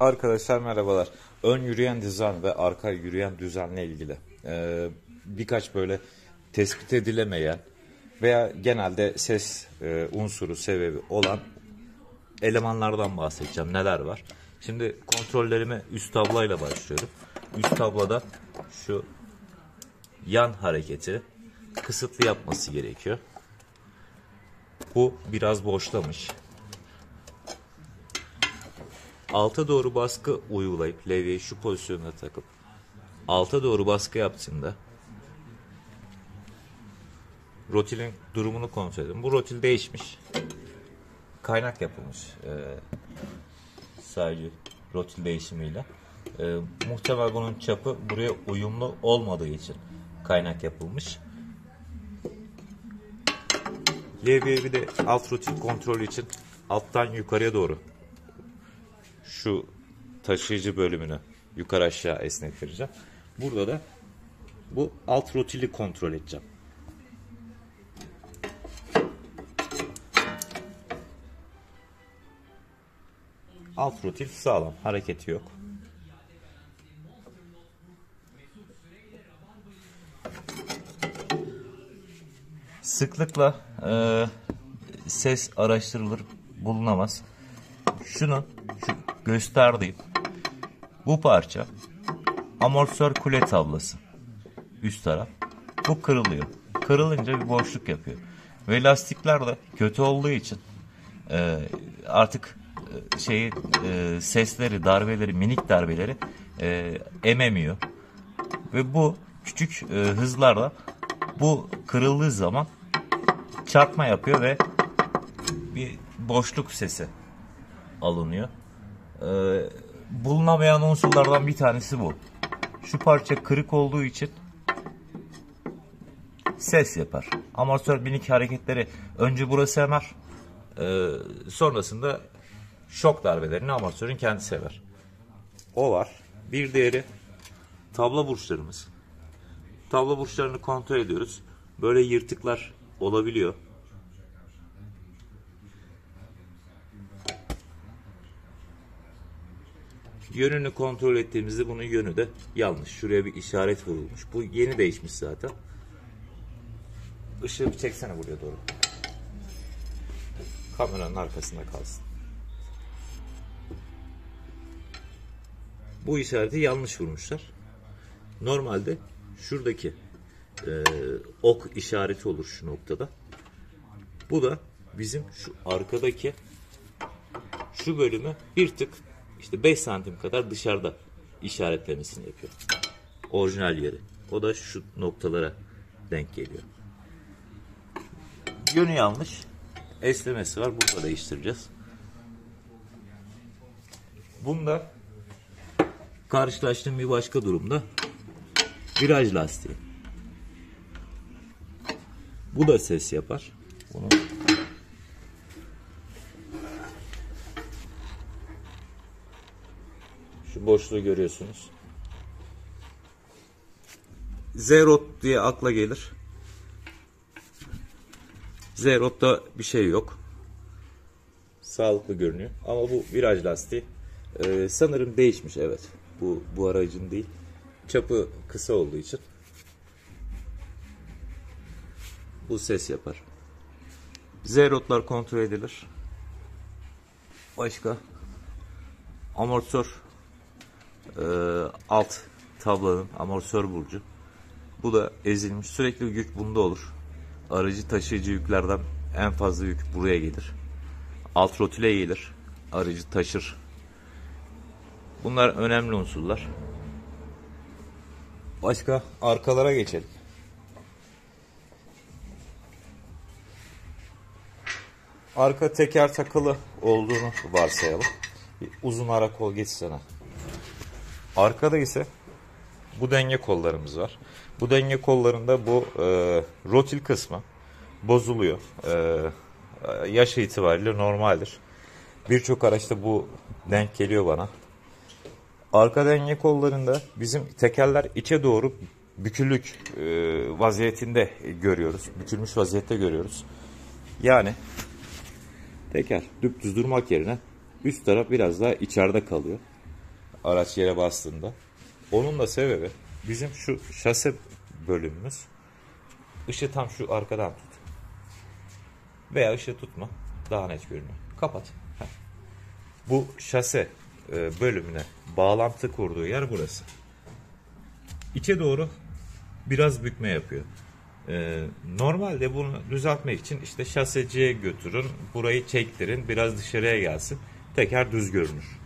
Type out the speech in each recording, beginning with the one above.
Arkadaşlar merhabalar. Ön yürüyen düzen ve arka yürüyen düzenle ilgili birkaç böyle tespit edilemeyen veya genelde ses unsuru sebebi olan elemanlardan bahsedeceğim. Neler var? Şimdi kontrollerime üst tablayla başlıyorum. Üst tablada şu yan hareketi kısıtlı yapması gerekiyor. Bu biraz boşlamış. Alta doğru baskı uygulayıp levyeyi şu pozisyonuna takıp alta doğru baskı yaptığında rotilin durumunu kontrol edin. Bu rotil değişmiş. Kaynak yapılmış. Sadece rotil değişimiyle. Muhtemel bunun çapı buraya uyumlu olmadığı için kaynak yapılmış. Levyeyi bir de alt rotil kontrolü için alttan yukarıya doğru şu taşıyıcı bölümünü yukarı aşağı esnettireceğim. Burada da bu alt rotili kontrol edeceğim. Alt rotil sağlam, hareketi yok. Sıklıkla ses araştırılır, bulunamaz. Şu gösterdiğim bu parça amortisör kule tablası, üst taraf. Bu kırılıyor. Kırılınca bir boşluk yapıyor. Ve lastikler de kötü olduğu için artık sesleri, darbeleri, minik darbeleri ememiyor. Ve bu küçük hızlarla bu kırıldığı zaman çarpma yapıyor ve bir boşluk sesi alınıyor. Bulunamayan unsurlardan bir tanesi bu. Şu parça kırık olduğu için ses yapar. Amortisör minik hareketleri önce burası emer. Sonrasında şok darbelerini amortisörün kendisi emer. O var. Bir diğeri tabla burçlarımız. Tabla burçlarını kontrol ediyoruz. Böyle yırtıklar olabiliyor. Yönünü kontrol ettiğimizde bunun yönü de yanlış. Şuraya bir işaret vurulmuş. Bu yeni değişmiş zaten. Işığı bir çeksene buraya doğru. Kameranın arkasında kalsın. Bu işareti yanlış vurmuşlar. Normalde şuradaki ok işareti olur şu noktada. Bu da bizim şu arkadaki şu bölümü bir tık işte 5 santim kadar dışarıda işaretlemesini yapıyor. Orijinal yeri. O da şu noktalara denk geliyor. Yönü yanlış. Esnemesi var. Burada değiştireceğiz. Bunda karşılaştığım bir başka durumda viraj lastiği. Bu da ses yapar. Bunu şu boşluğu görüyorsunuz. Z-Rod diye akla gelir. Z-Rod'da bir şey yok. Sağlıklı görünüyor. Ama bu viraj lastiği sanırım değişmiş. Evet. Bu aracın değil. Çapı kısa olduğu için bu ses yapar. Z-Rod'lar kontrol edilir. Başka amortisör alt tablanın amortisör burcu. Bu da ezilmiş. Sürekli yük bunda olur. Aracı taşıyıcı yüklerden en fazla yük buraya gelir. Alt rotile gelir. Aracı taşır. Bunlar önemli unsurlar. Başka arkalara geçelim. Arka teker takılı olduğunu varsayalım. Bir uzun ara kol geçsene. Arkada ise bu denge kollarımız var. Bu denge kollarında bu rotil kısmı bozuluyor. Yaş itibariyle normaldir. Birçok araçta bu denk geliyor bana. Arka denge kollarında bizim tekerler içe doğru bükülük vaziyetinde görüyoruz. Bükülmüş vaziyette görüyoruz. Yani teker dümdüz durmak yerine üst taraf biraz daha içeride kalıyor. araç yere bastığında. Onun da sebebi bizim şu şase bölümümüz. Işığı tam şu arkadan tut. Veya ışığı tutma. Daha net görünüyor. Kapat. Heh. Bu şase bölümüne bağlantı kurduğu yer burası. İçe doğru biraz bükme yapıyor. Normalde bunu düzeltmek için işte şaseciye götürün, burayı çektirin, biraz dışarıya gelsin, teker düz görünür.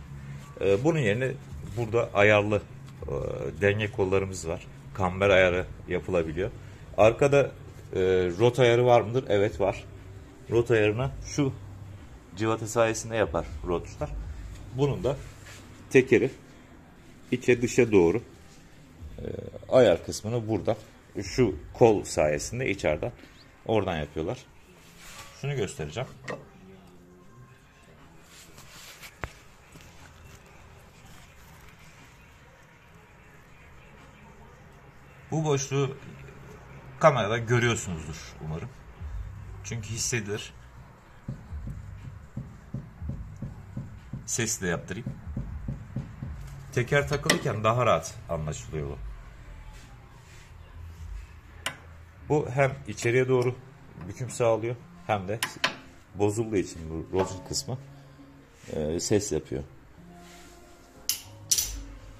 Bunun yerine burada ayarlı denge kollarımız var. Kamber ayarı yapılabiliyor. Arkada rot ayarı var mıdır? Evet, var. Rot ayarını şu cıvata sayesinde yapar rotlar. Bunun da tekeri içe dışa doğru ayar kısmını burada şu kol sayesinde içeriden oradan yapıyorlar. Şunu göstereceğim. Bu boşluğu kamerada görüyorsunuzdur umarım. Çünkü hissedilir. Sesle yaptırayım. Teker takılıyken daha rahat anlaşılıyor bu. Bu hem içeriye doğru büküm sağlıyor hem de bozulduğu için bu rotor kısmı ses yapıyor.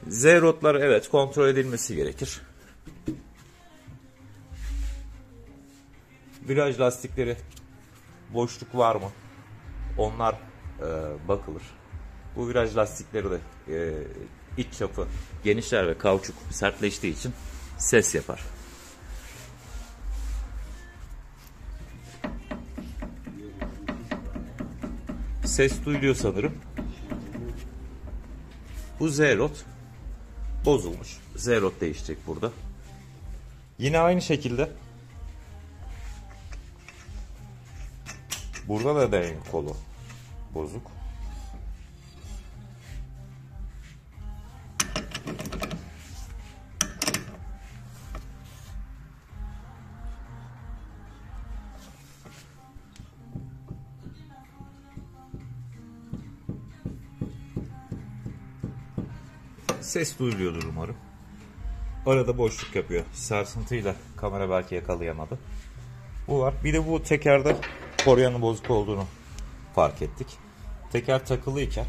Z-rotlar evet kontrol edilmesi gerekir. Viraj lastikleri boşluk var mı? Onlar bakılır. Bu viraj lastikleri de iç çapı genişler ve kauçuk sertleştiği için ses yapar. Ses duyuluyor sanırım. Bu Z-rot bozulmuş. Z-rot değişecek burada. Yine aynı şekilde burada da denge kolu bozuk. Ses duyuluyordur umarım. Arada boşluk yapıyor. Sarsıntıyla kamera belki yakalayamadı. Bu var. Bir de bu tekerde koryanın bozuk olduğunu fark ettik. Teker takılıyken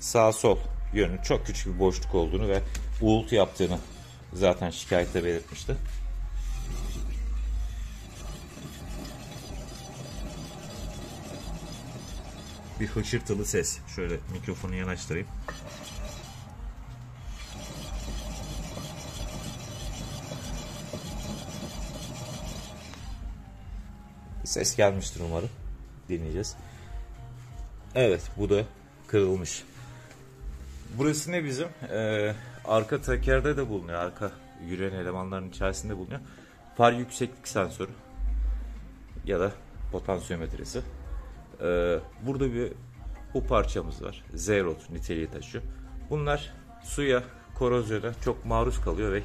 sağ sol yönü çok küçük bir boşluk olduğunu ve uğultu yaptığını zaten şikayette belirtmişti. Bir hışırtılı ses. Şöyle mikrofonu yanaştırayım. Ses gelmiştir umarım. Dinleyeceğiz. Evet, bu da kırılmış. Burası ne bizim? Arka tekerde de bulunuyor. Arka yürüyen elemanların içerisinde bulunuyor. Far yükseklik sensörü ya da potansiyometresi. Burada bu parçamız var. Z-rot niteliği taşıyor. Bunlar suya, korozyona çok maruz kalıyor ve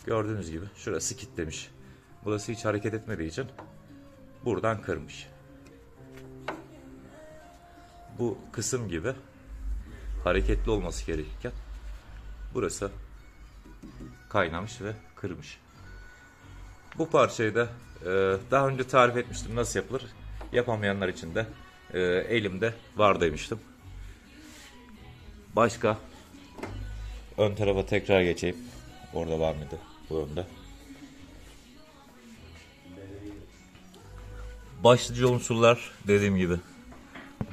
gördüğünüz gibi şurası kilitlemiş. Burası hiç hareket etmediği için buradan kırmış. Bu kısım gibi hareketli olması gerekirken burası kaynamış ve kırmış. Bu parçayı da daha önce tarif etmiştim nasıl yapılır. Yapamayanlar için de elimde var demiştim. Başka ön tarafa tekrar geçeyim. Orada var mıydı? Bu önde. Başlıca unsurlar dediğim gibi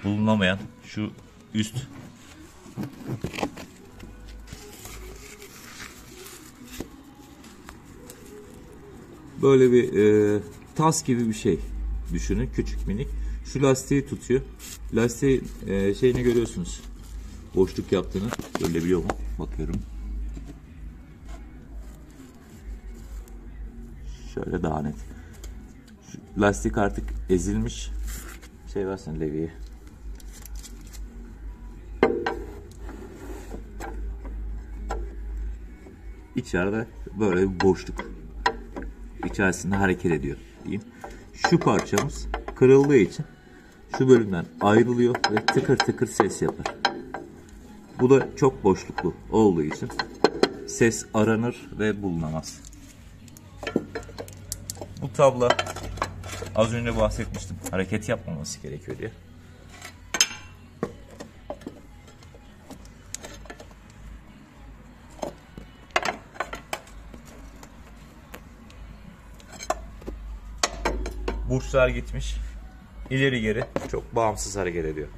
bulunamayan şu üst böyle bir tas gibi bir şey düşünün, küçük minik. Şu lastiği tutuyor. Lastiğin şeyini görüyorsunuz. Boşluk yaptığını görebiliyor mu? Bakıyorum. Şöyle daha net. Şu lastik artık ezilmiş. Şey versene levyeyi. İçeride böyle bir boşluk. İçerisinde hareket ediyor diyeyim. Şu parçamız kırıldığı için şu bölümden ayrılıyor ve tıkır tıkır ses yapar. Bu da çok boşluklu olduğu için ses aranır ve bulunamaz. Bu tabla az önce bahsetmiştim. Hareket yapmaması gerekiyor diye. Burçlar gitmiş. İleri geri çok bağımsız hareket ediyor.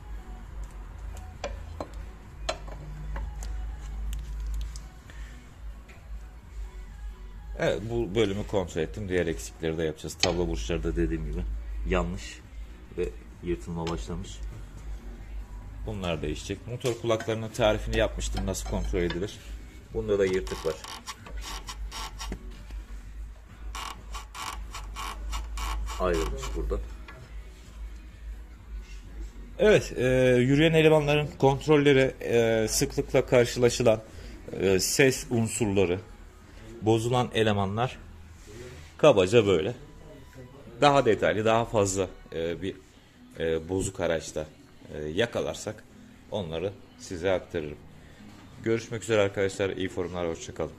Evet, bu bölümü kontrol ettim. Diğer eksikleri de yapacağız. Tablo burçları da dediğim gibi yanlış ve yırtılma başlamış. Bunlar değişecek. Motor kulaklarının tarifini yapmıştım. Nasıl kontrol edilir. Bunda da yırtık var. Ayrılmış burada. Evet, yürüyen elemanların kontrolleri, sıklıkla karşılaşılan ses unsurları, bozulan elemanlar kabaca böyle. Daha detaylı, daha fazla bir bozuk araçta yakalarsak onları size aktarırım. Görüşmek üzere arkadaşlar. İyi forumlar, hoşça kalın.